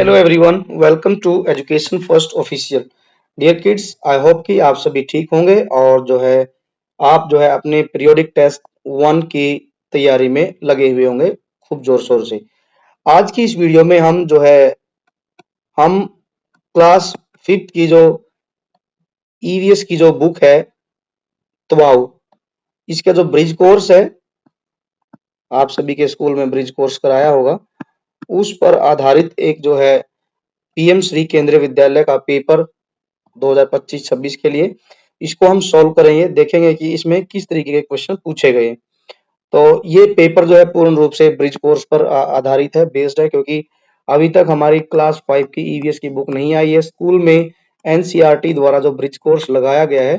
Hello everyone, welcome to education first official. Dear kids, I hope कि आप सभी ठीक होंगे और आप अपने पीरियोडिक टेस्ट 1 की तैयारी में लगे हुए होंगे खूब जोर शोर से। आज की इस वीडियो में हम क्लास 5 की जो ईवीएस की जो बुक है तवाऊ, इसका जो ब्रिज कोर्स है, आप सभी के स्कूल में ब्रिज कोर्स कराया होगा, उस पर आधारित एक पीएम श्री केंद्रीय विद्यालय का पेपर 2025-26 के लिए इसको हम सॉल्व करेंगे। देखेंगे कि इसमें किस तरीके के क्वेश्चन पूछे गए। तो ये पेपर पूर्ण रूप से ब्रिज कोर्स पर आधारित है, बेस्ड है, क्योंकि अभी तक हमारी क्लास 5 की ईवीएस की बुक नहीं आई है। स्कूल में एनसीईआरटी द्वारा जो ब्रिज कोर्स लगाया गया है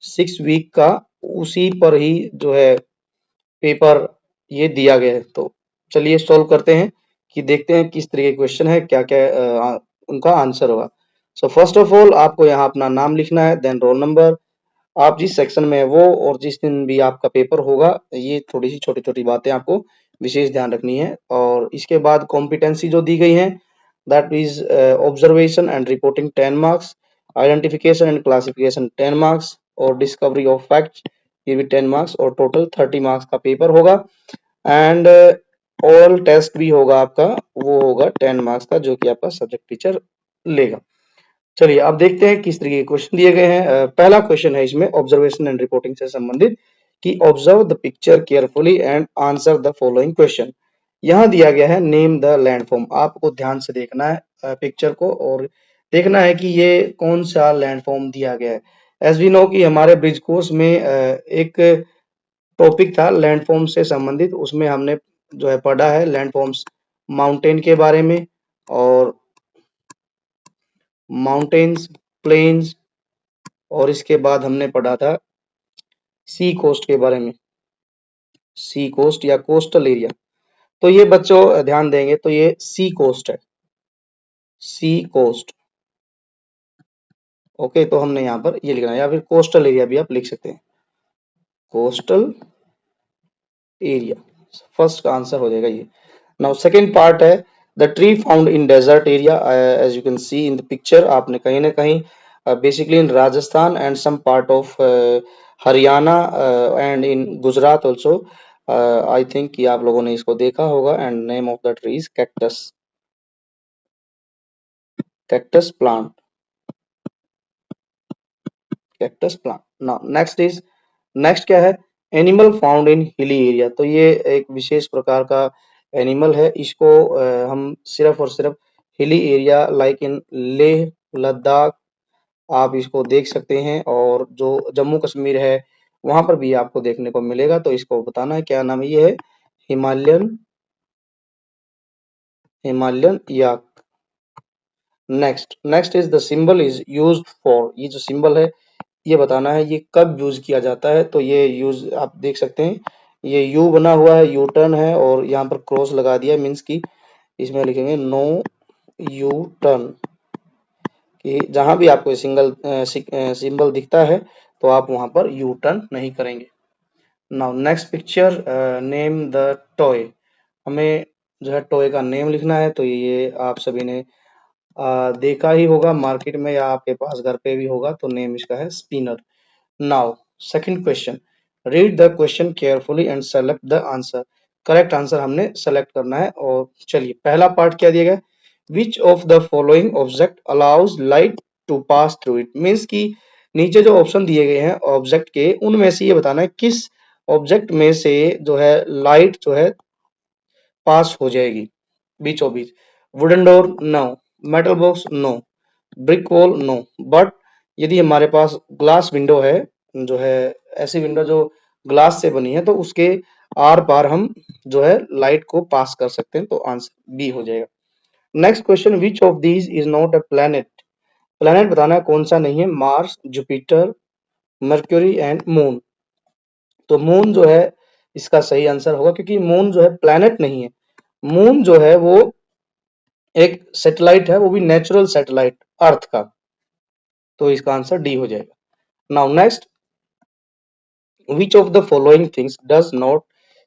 6 वीक का, उसी पर ही पेपर ये दिया गया है। तो चलिए सॉल्व करते हैं कि देखते हैं किस तरीके के क्वेश्चन है, क्या क्या उनका आंसर होगा। सो फर्स्ट ऑफ ऑल आपको यहाँ अपना नाम लिखना है, देन रोल नंबर, आप जिस सेक्शन में है वो, और जिस दिन भी आपका पेपर होगा। ये थोड़ी सी छोटी छोटी बातें आपको विशेष ध्यान रखनी है। और इसके बाद कॉम्पिटेंसी जो दी गई है, that is observation and reporting 10 marks, identification and classification 10 marks, और डिस्कवरी ऑफ फैक्ट्स ये भी 10 मार्क्स, और टोटल 30 मार्क्स का पेपर होगा। एंड ओरल टेस्ट भी होगा आपका, वो होगा 10 मार्क्स का, जो कि आपका सब्जेक्ट टीचर लेगा। चलिए अब देखते हैं किस तरीके के क्वेश्चन दिए गए हैं। पहला क्वेश्चन है इसमें ऑब्जर्वेशन एंड रिपोर्टिंग से संबंधित कि observe the picture carefully and answer the following question. यहाँ दिया गया है नेम द लैंडफॉर्म। आपको ध्यान से देखना है पिक्चर को, और देखना है कि ये कौन सा लैंडफॉर्म दिया गया है। एज वी नो कि हमारे ब्रिज कोर्स में एक टॉपिक था लैंडफॉर्म से संबंधित, उसमें हमने पढ़ा है लैंडफॉर्म्स माउंटेन के बारे में, और माउंटेन्स, प्लेन्स, और इसके बाद हमने पढ़ा था सी कोस्ट के बारे में, सी कोस्ट या कोस्टल एरिया। तो ये बच्चों ध्यान देंगे, तो ये सी कोस्ट है, सी कोस्ट। ओके, तो हमने यहाँ पर ये लिखना है, या फिर कोस्टल एरिया भी आप लिख सकते हैं, कोस्टल एरिया। फर्स्ट का आंसर हो जाएगा ये। नाउ सेकेंड पार्ट है the tree found in desert area. As you can see in the picture, आपने कहीं ना कहीं basically in Rajasthan and some part of Haryana and in Gujarat also, I think कि आप लोगों ने इसको देखा होगा। And name of the tree is cactus, cactus plant, cactus plant. Now next क्या है, animal found in hilly area. तो ये एक विशेष प्रकार का एनिमल है, इसको हम सिर्फ और सिर्फ hilly area like in Leh Ladakh आप इसको देख सकते हैं, और जो जम्मू कश्मीर है वहां पर भी आपको देखने को मिलेगा। तो इसको बताना है क्या नाम है, ये है Himalayan, Himalayan yak. Next is the symbol is used for. ये जो सिंबल है ये बताना है ये कब यूज किया जाता है। तो ये यूज आप देख सकते हैं, ये यू बना हुआ है, यू टर्न है, और यहाँ पर क्रॉस लगा दिया, मीन्स की इसमें लिखेंगे नो यू टर्न, कि जहां भी आपको सिंगल सिंबल दिखता है तो आप वहां पर यू टर्न नहीं करेंगे। Now next picture, name the toy. हमें टॉय का नेम लिखना है। तो ये आप सभी ने देखा ही होगा मार्केट में, या आपके पास घर पे भी होगा। तो नेम इसका है spinner. Now second question, read the question carefully and select the answer. Correct answer हमने सेलेक्ट करना है। और चलिए पहला पार्ट क्या दिया गया, which of the following object allows light to pass through it. Means की नीचे जो ऑप्शन दिए गए हैं ऑब्जेक्ट के, उनमें से ये बताना है किस ऑब्जेक्ट में से लाइट पास हो जाएगी बीचों बीच। Wooden door no, metal box no, brick wall no. But यदि हमारे पास ग्लास विंडो है, ऐसी विंडो जो ग्लास से बनी है, तो उसके आर पार हम लाइट को पास कर सकते हैं। तो आंसर बी हो जाएगा। Next question, which of these is not a planet. Planet बताना है कौन सा नहीं है, Mars, Jupiter, mercury and moon. तो मून इसका सही आंसर होगा, क्योंकि मून प्लैनेट नहीं है। मून वो एक सैटेलाइट है, वो भी नेचुरल सैटेलाइट अर्थ का। तो इसका आंसर डी हो जाएगा। Now next, which of the following things does not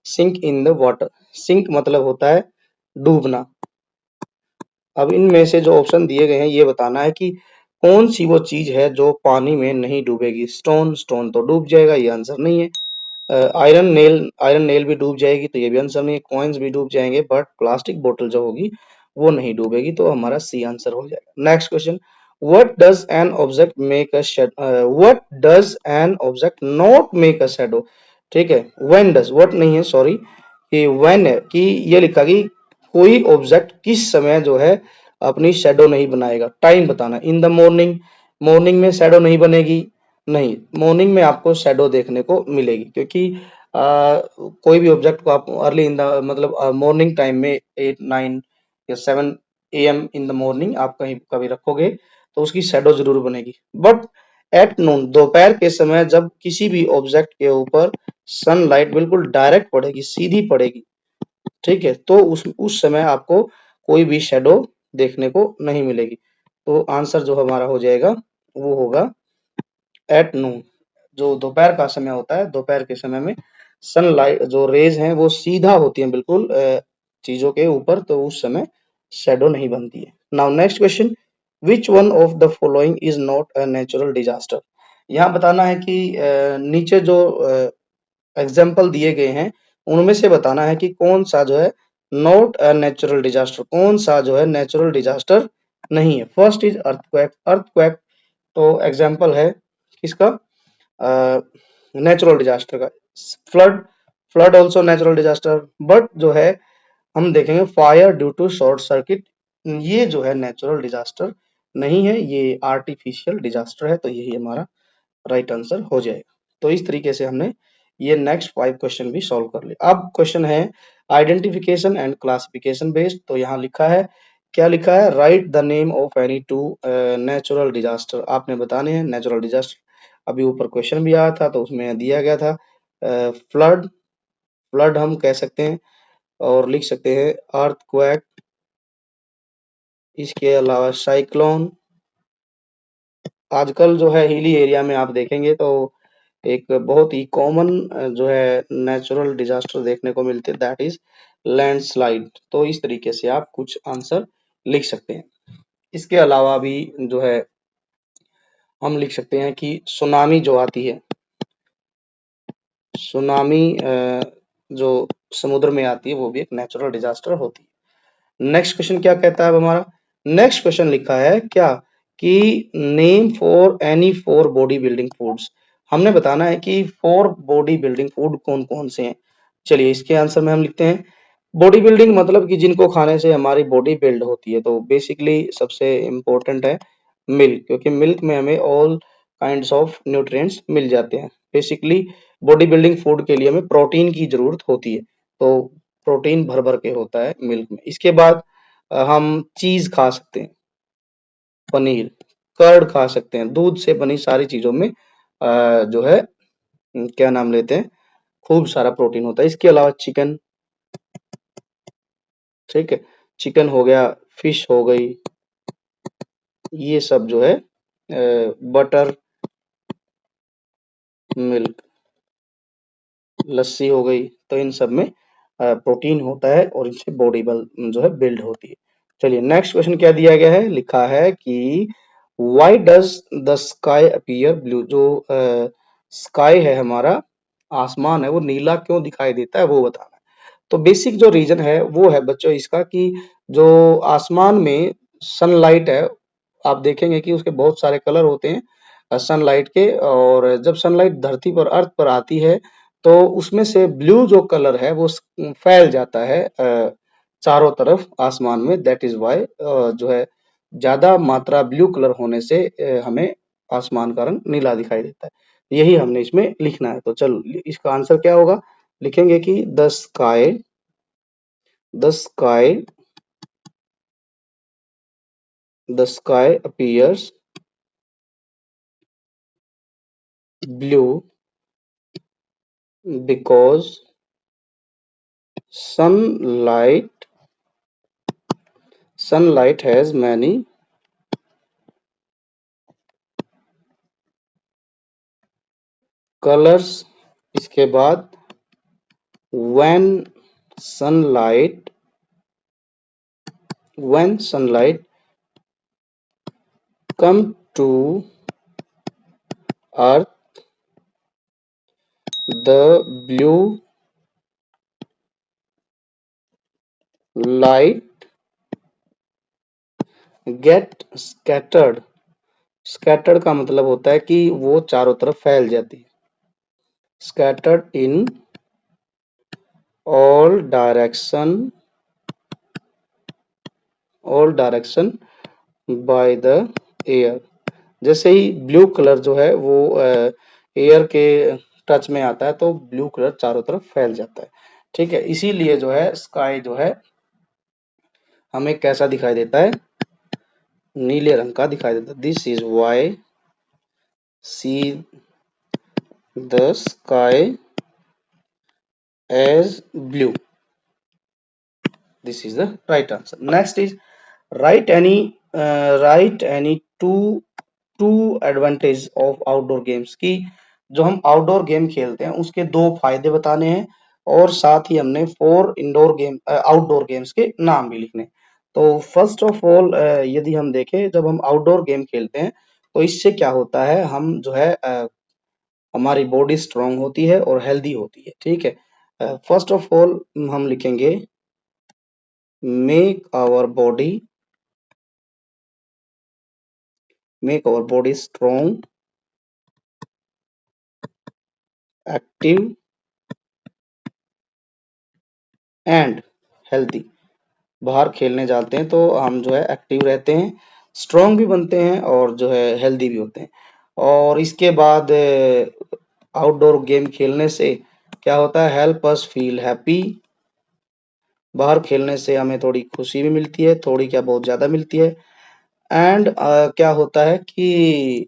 sink in the water. Sink मतलब होता है डूबना। अब इनमें से जो ऑप्शन दिए गए हैं ये बताना है कि कौन सी वो चीज है जो पानी में नहीं डूबेगी। स्टोन, स्टोन तो डूब जाएगा, ये आंसर नहीं है। आयरन नेल, आयरन नेल भी डूब जाएगी तो ये भी आंसर नहीं है। कॉइन्स भी डूब जाएंगे बट प्लास्टिक बोतल जो होगी वो नहीं डूबेगी, तो हमारा सी आंसर हो जाएगा। Next question, what does an object make a shadow, what does an object not make a shadow. ठीक है, व्हेन डज, व्हाट नहीं है, सॉरी, कि व्हेन है कि ये लिखा कि कोई ऑब्जेक्ट किस समय जो है अपनी शैडो नहीं बनाएगा। टाइम बताना, इन द मॉर्निंग, मॉर्निंग में शैडो नहीं बनेगी, नहीं, मॉर्निंग में आपको शैडो देखने को मिलेगी क्योंकि कोई भी ऑब्जेक्ट को आप अर्ली इन द मतलब मॉर्निंग टाइम में 8 9 या 7 AM इन द मॉर्निंग आप कहीं कभी रखोगे तो उसकी शैडो जरूर बनेगी। बट एट नून, दोपहर के समय जब किसी भी ऑब्जेक्ट के ऊपर सनलाइट बिल्कुल डायरेक्ट पड़ेगी, सीधी पड़ेगी, ठीक है, तो उस समय आपको कोई भी शेडो देखने को नहीं मिलेगी। तो आंसर जो हमारा हो जाएगा वो होगा एट नून। जो दोपहर का समय होता है, दोपहर के समय में सनलाइट जो रेज हैं वो सीधा होती हैं बिल्कुल चीजों के ऊपर, तो उस समय शेडो नहीं बनती है। Now next question, which one of the following is not a natural disaster. यहाँ बताना है कि नीचे जो एग्जाम्पल दिए गए हैं उनमें से बताना है कि कौन सा जो है नॉट अ नेचुरल डिजास्टर, कौन सा जो है नेचुरल डिजास्टर नहीं है। फर्स्ट इज अर्थक्वेक, अर्थक्वेक तो एग्जाम्पल है किसका, नेचुरल डिजास्टर का। Flood, flood also natural disaster, but जो है हम देखेंगे fire due to short circuit, ये जो है नेचुरल डिजास्टर नहीं है, ये आर्टिफिशियल डिजास्टर है, तो यही हमारा राइट आंसर हो जाएगा। तो इस तरीके से हमने ये नेक्स्ट 5 क्वेश्चन भी सॉल्व कर लिए। अब क्वेश्चन है आइडेंटिफिकेशन एंड क्लासिफिकेशन बेस्ड। तो यहाँ लिखा है, क्या लिखा है, right the name of any two natural disaster. आपने बताने हैं नेचुरल डिजास्टर। अभी ऊपर क्वेश्चन भी आया था तो उसमें दिया गया था फ्लड, फ्लड हम कह सकते हैं और लिख सकते हैं अर्थक्वेक, इसके अलावा साइक्लोन। आजकल जो है हिली एरिया में आप देखेंगे तो एक बहुत ही कॉमन जो है नेचुरल डिजास्टर देखने को मिलते हैं, दैट इज लैंडस्लाइड। तो इस तरीके से आप कुछ आंसर लिख सकते हैं। इसके अलावा भी जो है हम लिख सकते हैं कि सुनामी जो आती है, सुनामी जो समुद्र में आती है वो भी एक नेचुरल डिजास्टर होती है। नेक्स्ट क्वेश्चन क्या कहता है अब हमारा, नेक्स्ट क्वेश्चन लिखा है क्या कि name for any four body building foods. हमने बताना है कि फोर बॉडी बिल्डिंग फूड कौन कौन से हैं। चलिए इसके आंसर में हम लिखते हैं बॉडी बिल्डिंग मतलब कि जिनको खाने से हमारी बॉडी बिल्ड होती है। तो बेसिकली सबसे इम्पोर्टेंट है मिल्क, क्योंकि मिल्क में हमें ऑल काइंड्स ऑफ न्यूट्रिएंट्स मिल जाते हैं। बेसिकली बॉडी बिल्डिंग फूड के लिए हमें प्रोटीन की जरूरत होती है, तो प्रोटीन भर भर के होता है मिल्क में। इसके बाद हम चीज खा सकते हैं, पनीर, कर्ड खा सकते हैं, दूध से बनी सारी चीजों में जो है क्या नाम लेते हैं, खूब सारा प्रोटीन होता है। इसके अलावा चिकन, ठीक है, चिकन हो गया, फिश हो गई, ये सब जो है बटर, मिल्क, लस्सी हो गई, तो इन सब में प्रोटीन होता है और इनसे बॉडी जो है बिल्ड होती है। चलिए नेक्स्ट क्वेश्चन क्या दिया गया है, लिखा है कि why does the sky appear blue. जो स्काई है हमारा आसमान है वो नीला क्यों दिखाई देता है वो बताना है। तो बेसिक जो रीजन है वो है बच्चों इसका कि जो आसमान में सनलाइट है, आप देखेंगे कि उसके बहुत सारे कलर होते हैं सनलाइट के, और जब सनलाइट धरती पर अर्थ पर आती है तो उसमें से ब्लू जो कलर है वो फैल जाता है चारों तरफ आसमान में। दैट इज वाई जो है ज्यादा मात्रा ब्लू कलर होने से हमें आसमान का रंग नीला दिखाई देता है। यही हमने इसमें लिखना है। तो चलो इसका आंसर क्या होगा, लिखेंगे कि the sky appears blue because sunlight sunlight has many colors। इसके बाद when sunlight when sunlight come to earth, the blue light get scattered। Scattered का मतलब होता है कि वो चारों तरफ फैल जाती है। Scattered in all direction, all direction by the air. जैसे ही ब्लू कलर जो है वो एयर के टच में आता है तो ब्लू कलर चारों तरफ फैल जाता है। ठीक है, इसीलिए जो है स्काई जो है हमें कैसा दिखाई देता है, नीले रंग का दिखाई देता है। This is why see the sky as blue. This is the right answer. Next is write any two advantage of outdoor games की जो हम आउटडोर गेम खेलते हैं उसके दो फायदे बताने हैं और साथ ही हमने four indoor game outdoor games के नाम भी लिखने। तो फर्स्ट ऑफ ऑल यदि हम देखें जब हम आउटडोर गेम खेलते हैं तो इससे क्या होता है, हम जो है हमारी बॉडी स्ट्रांग होती है और हेल्दी होती है। ठीक है, फर्स्ट ऑफ ऑल हम लिखेंगे make our body, make our body strong, active and healthy. बाहर खेलने जाते हैं तो हम जो है एक्टिव रहते हैं, स्ट्रांग भी बनते हैं और जो है हेल्दी भी होते हैं। और इसके बाद आउटडोर गेम खेलने से क्या होता है, हेल्प अस फील हैप्पी। बाहर खेलने से हमें थोड़ी खुशी भी मिलती है, थोड़ी क्या बहुत ज्यादा मिलती है। एंड क्या होता है कि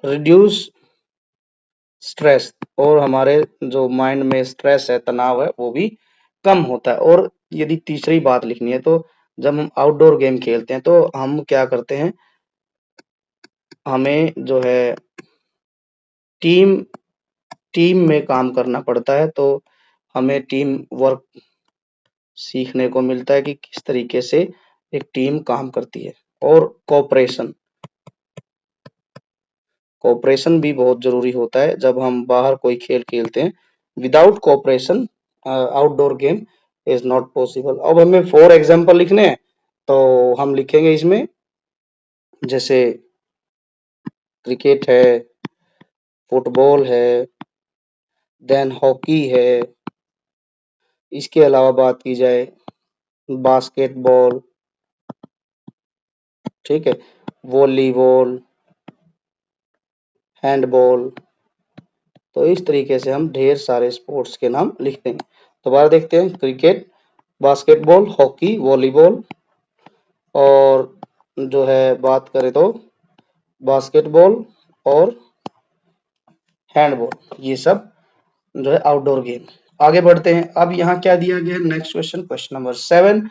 रिड्यूस स्ट्रेस, और हमारे जो माइंड में स्ट्रेस है, तनाव है, वो भी कम होता है। और यदि तीसरी बात लिखनी है तो जब हम आउटडोर गेम खेलते हैं तो हम क्या करते हैं, हमें जो है टीम टीम में काम करना पड़ता है। तो हमें टीम वर्क सीखने को मिलता है कि किस तरीके से एक टीम काम करती है। और कोऑपरेशन, कोऑपरेशन भी बहुत जरूरी होता है जब हम बाहर कोई खेल खेलते हैं। Without cooperation outdoor game is not possible. अब हमें फोर एग्जांपल लिखने हैं तो हम लिखेंगे इसमें, जैसे क्रिकेट है, फुटबॉल है, देन हॉकी है, इसके अलावा बात की जाए बास्केटबॉल, ठीक है, वॉलीबॉल, हैंडबॉल। तो इस तरीके से हम ढेर सारे स्पोर्ट्स के नाम लिखते हैं। दोबारा देखते हैं, क्रिकेट, बास्केटबॉल, हॉकी, वॉलीबॉल, और जो है बात करें तो बास्केटबॉल और हैंडबॉल, ये सब जो है आउटडोर गेम। आगे बढ़ते हैं। अब यहाँ क्या दिया गया है, नेक्स्ट क्वेश्चन, क्वेश्चन नंबर 7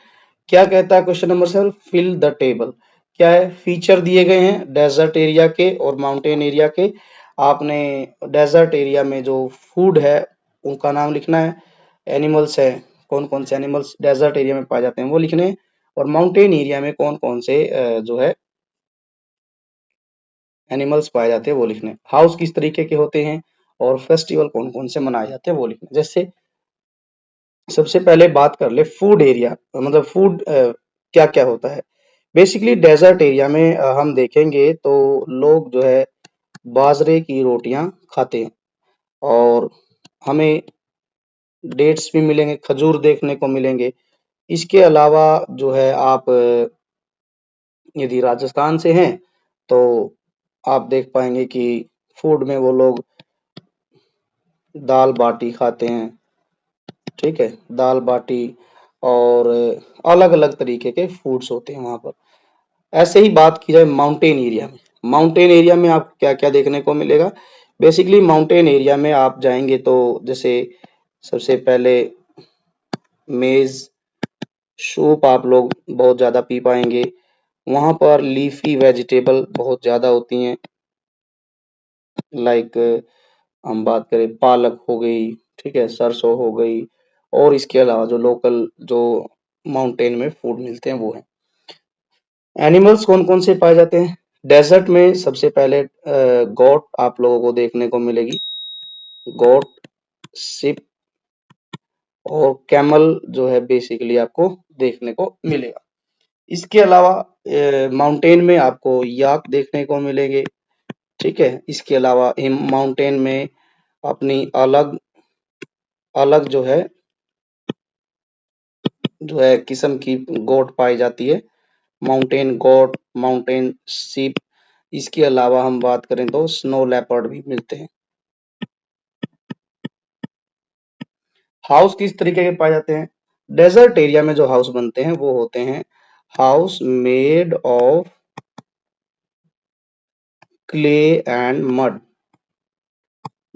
क्या कहता है, question number 7 fill the table. क्या है, फीचर दिए गए हैं डेजर्ट एरिया के और माउंटेन एरिया के। आपने डेजर्ट एरिया में जो फूड है उनका नाम लिखना है, एनिमल्स है, कौन कौन से एनिमल्स डेजर्ट एरिया में पाए जाते हैं वो लिखने हैं, और माउंटेन एरिया में कौन कौन से जो है एनिमल्स पाए जाते हैं वो लिखने हैं। हाउस किस तरीके के होते हैं और फेस्टिवल कौन कौन से मनाए जाते हैं वो लिखने हैं। जैसे सबसे पहले बात कर ले फूड एरिया, मतलब फूड क्या क्या होता है। बेसिकली डेजर्ट एरिया में हम देखेंगे तो लोग जो है बाजरे की रोटियां खाते हैं, और हमें डेट्स भी मिलेंगे, खजूर देखने को मिलेंगे। इसके अलावा जो है आप यदि राजस्थान से हैं तो आप देख पाएंगे कि फूड में वो लोग दाल बाटी खाते हैं। ठीक है, दाल बाटी, और अलग अलग तरीके के फूड्स होते हैं वहां पर। ऐसे ही बात की जाए माउंटेन एरिया में, माउंटेन एरिया में आपको क्या क्या देखने को मिलेगा। बेसिकली माउंटेन एरिया में आप जाएंगे तो जैसे सबसे पहले मेज सूप आप लोग बहुत ज्यादा पी पाएंगे। वहां पर लीफी वेजिटेबल बहुत ज्यादा होती हैं, लाइक हम बात करें पालक हो गई, ठीक है, सरसों हो गई, और इसके अलावा जो लोकल जो माउंटेन में फूड मिलते हैं वो है। एनिमल्स कौन कौन से पाए जाते हैं? डेजर्ट में सबसे पहले गोट आप लोगों को देखने को मिलेगी, गोट, शिप और कैमल जो है बेसिकली आपको देखने को मिलेगा। इसके अलावा माउंटेन में आपको याक देखने को मिलेंगे, ठीक है। इसके अलावा माउंटेन में अपनी अलग अलग जो है किस्म की गोट पाई जाती है, माउंटेन गोट, माउंटेन शीप। इसके अलावा हम बात करें तो स्नो लेपर्ड भी मिलते हैं। हाउस किस तरीके के पाए जाते हैं? डेजर्ट एरिया में जो हाउस बनते हैं वो होते हैं house made of clay and mud.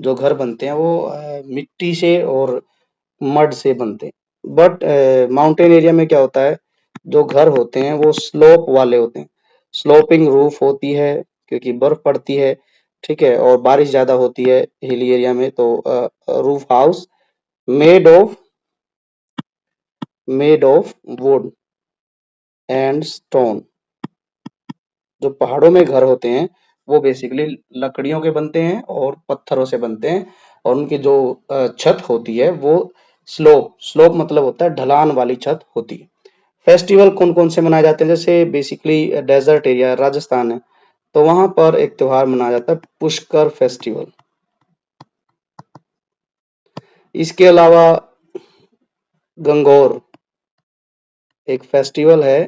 जो घर बनते हैं वो मिट्टी से और मड से बनते हैं। बट माउंटेन एरिया में क्या होता है, जो घर होते हैं वो स्लोप वाले होते हैं, स्लोपिंग रूफ होती है क्योंकि बर्फ पड़ती है, ठीक है, और बारिश ज्यादा होती है हिली एरिया में, तो roof house made of would and stone. जो पहाड़ों में घर होते हैं वो बेसिकली लकड़ियों के बनते हैं और पत्थरों से बनते हैं, और उनकी जो छत होती है वो स्लोप स्लोप मतलब होता है ढलान वाली छत होती है। फेस्टिवल कौन कौन से मनाए जाते हैं? जैसे बेसिकली डेजर्ट एरिया राजस्थान है, तो वहां पर एक त्योहार मनाया जाता है पुष्कर फेस्टिवल। इसके अलावा गंगौर एक फेस्टिवल है,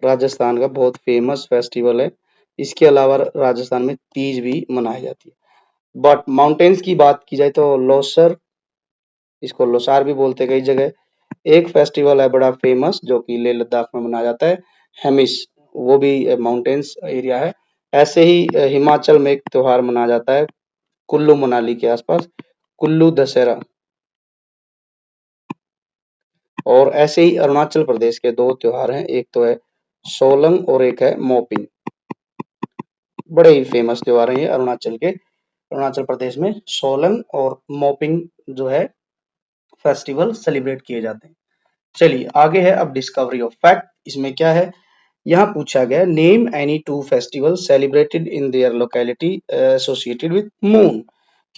राजस्थान का बहुत फेमस फेस्टिवल है। इसके अलावा राजस्थान में तीज भी मनाई जाती है। बट माउंटेन्स की बात की जाए तो लोसर, इसको लोसार भी बोलते हैं कई जगह। एक फेस्टिवल है बड़ा फेमस जो कि लेह लद्दाख में मनाया जाता है, हेमिस, वो भी माउंटेन्स एरिया है। ऐसे ही हिमाचल में एक त्योहार मनाया जाता है कुल्लू मनाली के आसपास, कुल्लू दशहरा। और ऐसे ही अरुणाचल प्रदेश के दो त्योहार हैं, एक तो है सोलंग और एक है मोपिन। बड़े ही फेमस त्योहार हैं ये अरुणाचल के, अरुणाचल प्रदेश में सोलंग और मोपिंग जो है फेस्टिवल सेलिब्रेट किए जाते हैं। चलिए आगे है अब डिस्कवरी ऑफ फैक्ट। इसमें क्या है, यहाँ पूछा गया name any two festival celebrated in their locality associated with moon,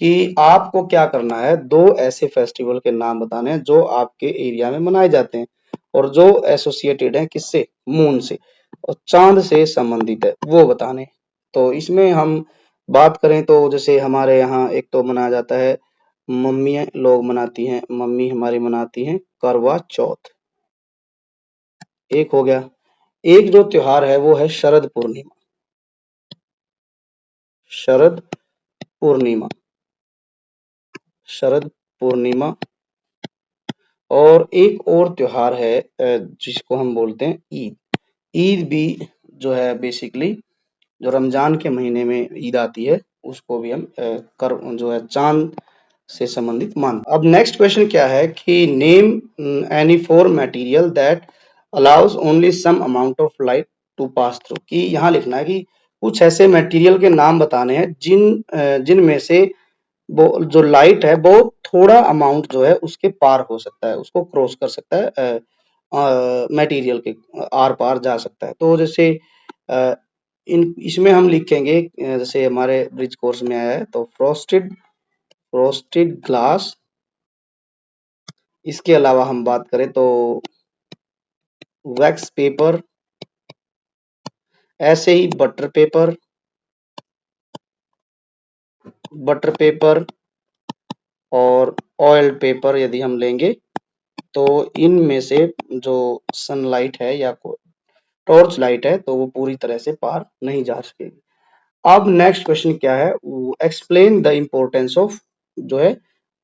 कि आपको क्या करना है, दो ऐसे फेस्टिवल के नाम बताने हैं जो आपके एरिया में मनाए जाते हैं और जो एसोसिएटेड है किससे, मून से, और चांद से संबंधित है वो बताने। तो इसमें हम बात करें तो जैसे हमारे यहाँ एक तो मनाया जाता है, मम्मी लोग मनाती हैं, मम्मी हमारी मनाती हैं करवा चौथ, एक हो गया। एक जो त्योहार है वो है शरद पूर्णिमा, शरद पूर्णिमा, शरद पूर्णिमा। और एक और त्योहार है जिसको हम बोलते हैं ईद। ईद भी जो है बेसिकली जो रमजान के महीने में ईद आती है उसको भी हम कर जो है चांद से संबंधित मान। अब नेक्स्ट क्वेश्चन क्या है कि name any four material that allows only some amount of light to pass through, कि यहाँ लिखना है कि कुछ ऐसे मटेरियल के नाम बताने हैं जिनमें से वो जो लाइट है वो थोड़ा अमाउंट जो है उसके पार हो सकता है, उसको क्रॉस कर सकता है, मटेरियल के आर पार जा सकता है। तो जैसे अ, इन इसमें हम लिखेंगे जैसे हमारे ब्रिज कोर्स में आया है तो फ्रॉस्टेड फ्रॉस्टेड ग्लास। इसके अलावा हम बात करें तो वैक्स पेपर, ऐसे ही बटर पेपर और ऑयल पेपर यदि हम लेंगे तो इनमें से जो सनलाइट है या टॉर्च लाइट है तो वो पूरी तरह से पार नहीं जा सकेगी। अब नेक्स्ट क्वेश्चन क्या है, एक्सप्लेन द इम्पोर्टेंस ऑफ जो है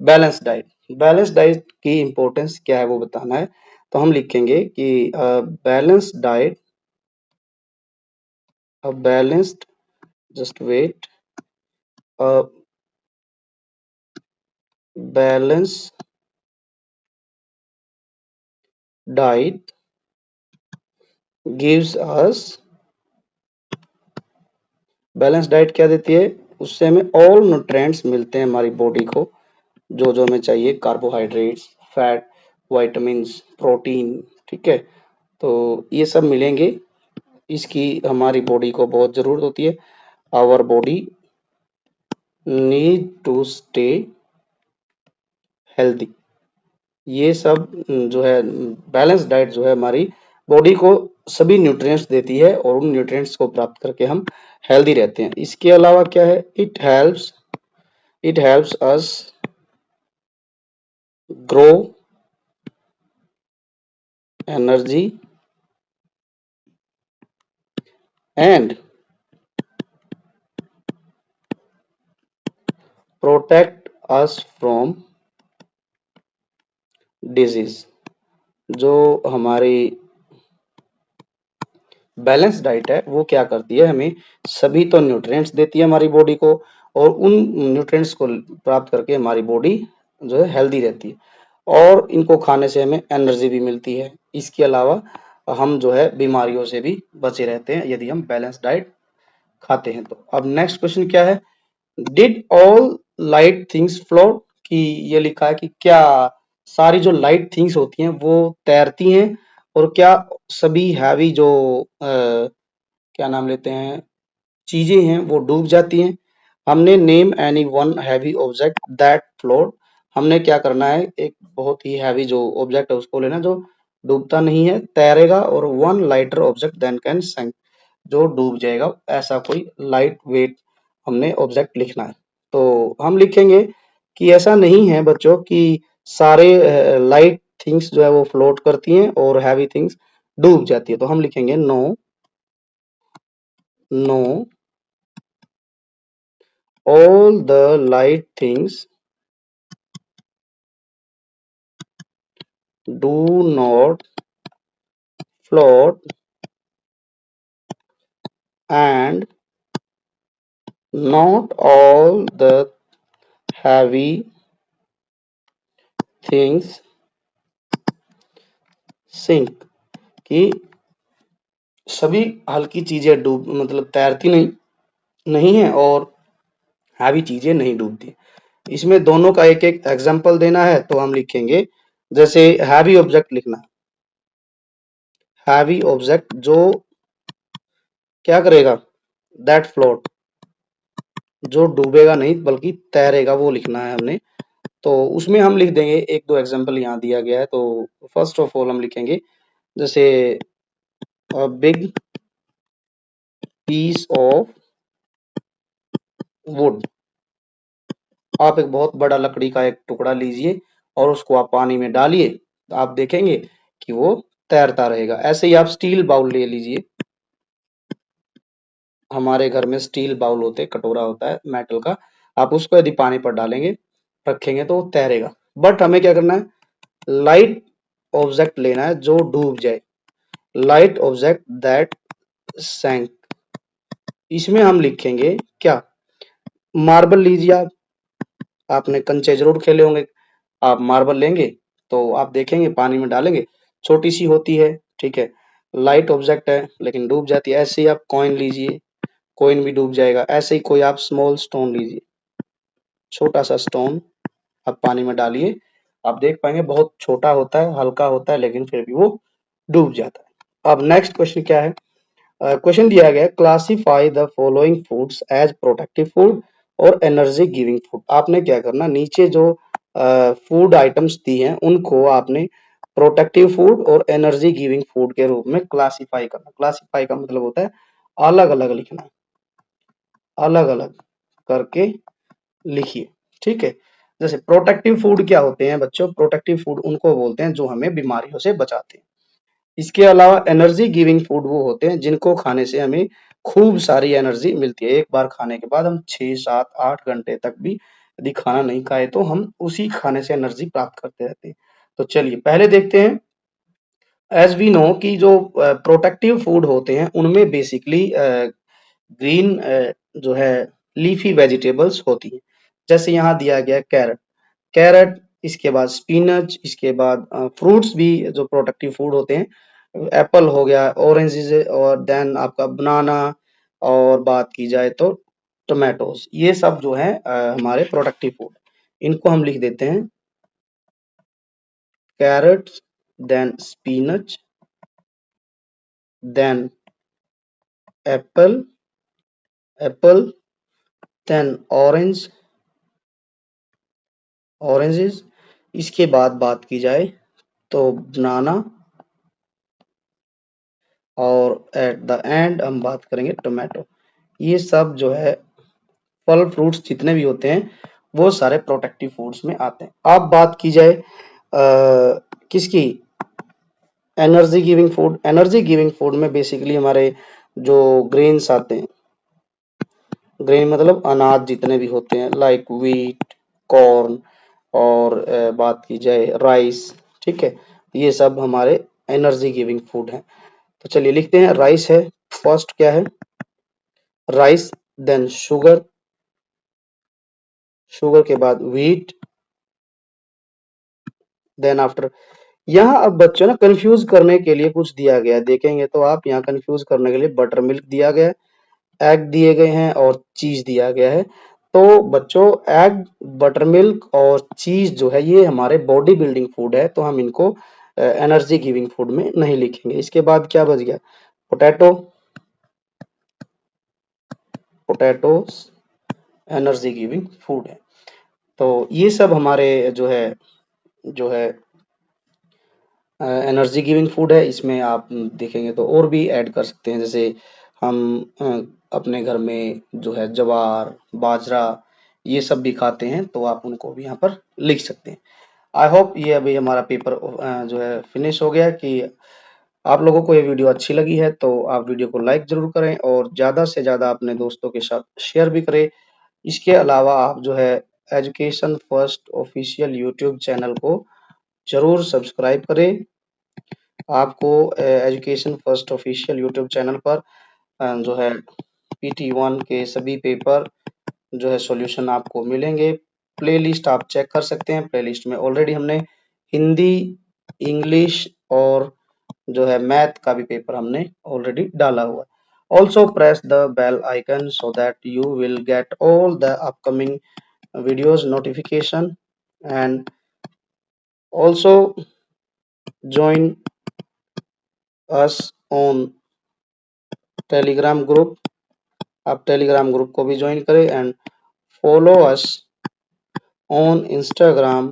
बैलेंस डाइट। बैलेंस डाइट की इम्पोर्टेंस क्या है वो बताना है। तो हम लिखेंगे कि balance diet, a balanced, just wait, a balance diet gives us, balance diet क्या देती है, उससे हमें ऑल न्यूट्रिएंट्स मिलते हैं हमारी बॉडी को जो जो हमें चाहिए, कार्बोहाइड्रेट्स, फैट, विटामिन्स, प्रोटीन, ठीक है। तो ये सब मिलेंगे, इसकी हमारी बॉडी को बहुत जरूरत होती है। Our body need to stay healthy. ये सब जो है बैलेंस डाइट जो है हमारी बॉडी को सभी न्यूट्रिएंट्स देती है और उन न्यूट्रिएंट्स को प्राप्त करके हम हेल्दी रहते हैं। इसके अलावा क्या है, it helps us grow energy and protect us from disease. जो हमारी बैलेंस डाइट है वो क्या करती है, हमें सभी तो न्यूट्रिएंट्स देती है हमारी बॉडी को, और उन न्यूट्रिएंट्स को प्राप्त करके हमारी बॉडी जो है हेल्दी रहती है और इनको खाने से हमें एनर्जी भी मिलती है। इसके अलावा हम जो है बीमारियों से भी बचे रहते हैं यदि हम बैलेंस डाइट खाते हैं तो। अब नेक्स्ट क्वेश्चन क्या है, did all light things float, कि ये लिखा है कि क्या सारी जो लाइट थिंग्स होती हैं वो तैरती हैं, और क्या सभी हैवी जो क्या नाम लेते हैं चीजें हैं वो डूब जाती हैं। हमने name any one heavy object that float, हमने क्या करना है, एक बहुत ही हैवी जो ऑब्जेक्ट है उसको लेना जो डूबता नहीं है, तैरेगा, और one lighter object then can sink, जो डूब जाएगा, ऐसा कोई लाइट वेट हमने ऑब्जेक्ट लिखना है। तो हम लिखेंगे कि ऐसा नहीं है बच्चों कि सारे लाइट थिंग्स जो है वो फ्लोट करती हैं और हैवी थिंग्स डूब जाती है। तो हम लिखेंगे no, no all the light things do not float and not all the heavy things sink, कि सभी हल्की चीजें डूब मतलब तैरती नहीं है और हैवी चीजें नहीं डूबती। इसमें दोनों का एक एक एग्जांपल देना है तो हम लिखेंगे, जैसे हैवी ऑब्जेक्ट लिखना, हैवी ऑब्जेक्ट जो क्या करेगा, दैट फ्लोट, जो डूबेगा नहीं बल्कि तैरेगा, वो लिखना है हमने। तो उसमें हम लिख देंगे, एक दो एग्जांपल यहाँ दिया गया है। तो फर्स्ट ऑफ ऑल हम लिखेंगे जैसे बिग पीस ऑफ वुड, आप एक बहुत बड़ा लकड़ी का एक टुकड़ा लीजिए और उसको आप पानी में डालिए, तो आप देखेंगे कि वो तैरता रहेगा। ऐसे ही आप स्टील बाउल ले लीजिए, हमारे घर में स्टील बाउल होते हैं, कटोरा होता है मेटल का, आप उसको यदि पानी पर डालेंगे रखेंगे तो वो तैरेगा। बट हमें क्या करना है, लाइट ऑब्जेक्ट लेना है जो डूब जाए, लाइट ऑब्जेक्ट दैट सैंक। इसमें हम लिखेंगे क्या, मार्बल लीजिए आप, आपने कंचे जरूर खेले होंगे, आप मार्बल लेंगे तो आप देखेंगे पानी में डालेंगे छोटी सी होती है, ठीक है, लाइट ऑब्जेक्ट है लेकिन डूब जाती है। ऐसे ही आप कॉइन लीजिए, कॉइन भी डूब जाएगा। ऐसे ही कोई आप स्मॉल स्टोन लीजिए, छोटा सा स्टोन आप पानी में डालिए, आप देख पाएंगे बहुत छोटा होता है, हल्का होता है, लेकिन फिर भी वो डूब जाता है। अब नेक्स्ट क्वेश्चन क्या है, क्वेश्चन दिया गया classify the following foods as protective food और एनर्जी गिविंग फूड। आपने क्या करना, नीचे जो फूड आइटम्स दी हैं उनको आपने प्रोटेक्टिव फूड और एनर्जी गिविंग फूड के रूप में क्लासिफाई करना। क्लासिफाई का मतलब होता है अलग अलग लिखना, अलग अलग करके लिखिए, ठीक है। जैसे प्रोटेक्टिव फूड क्या होते हैं बच्चों, प्रोटेक्टिव फूड उनको बोलते हैं जो हमें बीमारियों से बचाते हैं। इसके अलावा एनर्जी गिविंग फूड वो होते हैं जिनको खाने से हमें खूब सारी एनर्जी मिलती है। एक बार खाने के बाद हम 6 7 8 घंटे तक भी यदि खाना नहीं खाए तो हम उसी खाने से एनर्जी प्राप्त करते रहते हैं। तो चलिए पहले देखते हैं, एज वी नो कि जो प्रोटेक्टिव फूड होते हैं उनमें बेसिकली ग्रीन जो है लीफी वेजिटेबल्स होती हैं। जैसे यहाँ दिया गया कैरेट, कैरेट, इसके बाद स्पिनच, इसके बाद फ्रूट्स भी जो प्रोटेक्टिव फूड होते हैं, एप्पल हो गया, ऑरेंजेस, और देन आपका बनाना, और बात की जाए तो टोमेटोज, ये सब जो है हमारे प्रोटेक्टिव फूड, इनको हम लिख देते हैं carrots, then spinach, then apple, then oranges। इसके बाद बात की जाए तो बनाना, और एट द एंड हम बात करेंगे टोमेटो। ये सब जो है फल फ्रूट्स जितने भी होते हैं वो सारे प्रोटेक्टिव फूड्स में आते हैं। अब बात की जाए किसकी, एनर्जी गिविंग फूड में बेसिकली हमारे जो ग्रेन्स आते हैं, ग्रेन मतलब अनाज जितने भी होते हैं, लाइक व्हीट, कॉर्न, और बात की जाए राइस, ठीक है, ये सब हमारे एनर्जी गिविंग फूड हैं। तो चलिए लिखते हैं, राइस है, फर्स्ट क्या है, राइस, देन शुगर, शुगर के बाद व्हीट, देन आफ्टर, यहाँ अब बच्चों ना कंफ्यूज करने के लिए कुछ दिया गया है, देखेंगे तो आप यहाँ कंफ्यूज करने के लिए बटर मिल्क दिया गया है, एग दिए गए हैं और चीज दिया गया है। तो बच्चों एग, बटर मिल्क और चीज जो है ये हमारे बॉडी बिल्डिंग फूड है, तो हम इनको एनर्जी गिविंग फूड में नहीं लिखेंगे। इसके बाद क्या बच गया, potato, potatoes energy giving food है। तो ये सब हमारे जो है एनर्जी गिविंग फूड है। इसमें आप देखेंगे तो और भी ऐड कर सकते हैं, जैसे हम अपने घर में जो है ज्वार, बाजरा, ये सब भी खाते हैं, तो आप उनको भी यहाँ पर लिख सकते हैं। आई होप ये अभी हमारा पेपर जो है फिनिश हो गया। कि आप लोगों को ये वीडियो अच्छी लगी है तो आप वीडियो को लाइक जरूर करें और ज़्यादा से ज़्यादा अपने दोस्तों के साथ शेयर भी करें। इसके अलावा आप जो है education first official YouTube channel को जरूर सब्सक्राइब करें। आपको education first official YouTube channel पर जो है PT1 के सभी पेपर जो है सॉल्यूशन आपको मिलेंगे। प्लेलिस्ट आप चेक कर सकते हैं, प्लेलिस्ट में ऑलरेडी हमने हिंदी, इंग्लिश और जो है मैथ का भी पेपर हमने ऑलरेडी डाला हुआ है। Also press the bell icon so that you will get all the upcoming videos notification, and also join us on Telegram group. आप टेलीग्राम ग्रुप को भी ज्वाइन करें and follow us on Instagram.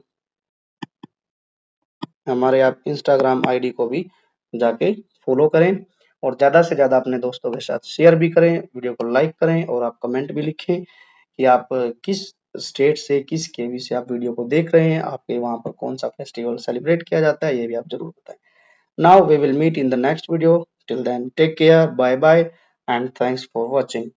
हमारे आप Instagram ID को भी जाके follow करें और ज़्यादा से ज़्यादा अपने दोस्तों के साथ शेयर भी करें, वीडियो को लाइक करें और आप कमेंट भी लिखें कि आप किस स्टेट से, किस केवी से आप वीडियो को देख रहे हैं, आपके वहाँ पर कौन सा फेस्टिवल सेलिब्रेट किया जाता है, ये भी आप जरूर बताएं। Now we will meet in the next video, till then take care, bye bye and thanks for watching.